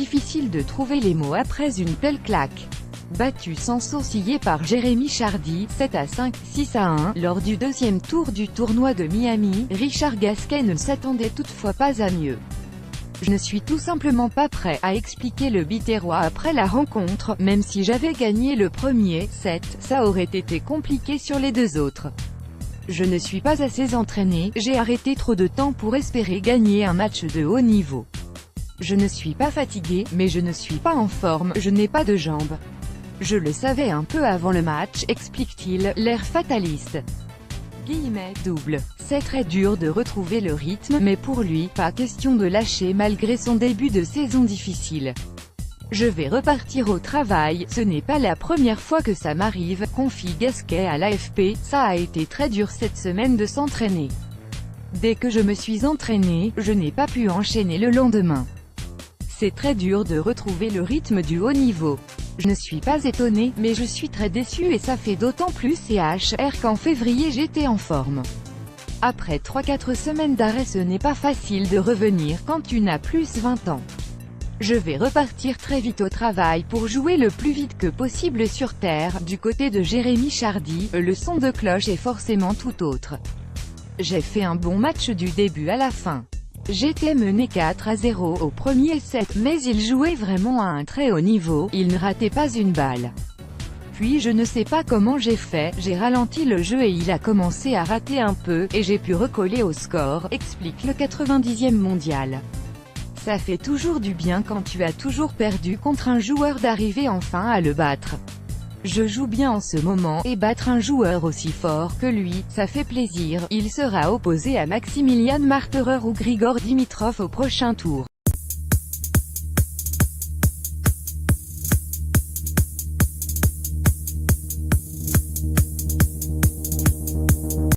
difficile de trouver les mots après une telle claque. Battu sans sourciller par Jérémy Chardy, 7-5, 6-1, lors du deuxième tour du tournoi de Miami, Richard Gasquet ne s'attendait toutefois pas à mieux. Je ne suis tout simplement pas prêt, a expliqué le Biterrois après la rencontre. Même si j'avais gagné le premier set, ça aurait été compliqué sur les deux autres. Je ne suis pas assez entraîné, j'ai arrêté trop de temps pour espérer gagner un match de haut niveau. Je ne suis pas fatigué, mais je ne suis pas en forme, je n'ai pas de jambes. Je le savais un peu avant le match, explique-t-il, l'air fataliste. Double. C'est très dur de retrouver le rythme, mais pour lui, pas question de lâcher malgré son début de saison difficile. Je vais repartir au travail, ce n'est pas la première fois que ça m'arrive, confie Gasquet à l'AFP, ça a été très dur cette semaine de s'entraîner. Dès que je me suis entraîné, je n'ai pas pu enchaîner le lendemain. C'est très dur de retrouver le rythme du haut niveau. Je ne suis pas étonné, mais je suis très déçu et ça fait d'autant plus CHR qu'en février j'étais en forme. Après 3-4 semaines d'arrêt, ce n'est pas facile de revenir quand tu n'as plus 20 ans. Je vais repartir très vite au travail pour jouer le plus vite que possible sur terre. Du côté de Jérémy Chardy, le son de cloche est forcément tout autre. J'ai fait un bon match du début à la fin. J'étais mené 4-0 au premier set, mais il jouait vraiment à un très haut niveau, il ne ratait pas une balle. Puis je ne sais pas comment j'ai fait, j'ai ralenti le jeu et il a commencé à rater un peu, et j'ai pu recoller au score, explique le 90e mondial. Ça fait toujours du bien quand tu as toujours perdu contre un joueur d'arriver enfin à le battre. Je joue bien en ce moment, et battre un joueur aussi fort que lui, ça fait plaisir. Il sera opposé à Maximilian Marterer ou Grigor Dimitrov au prochain tour.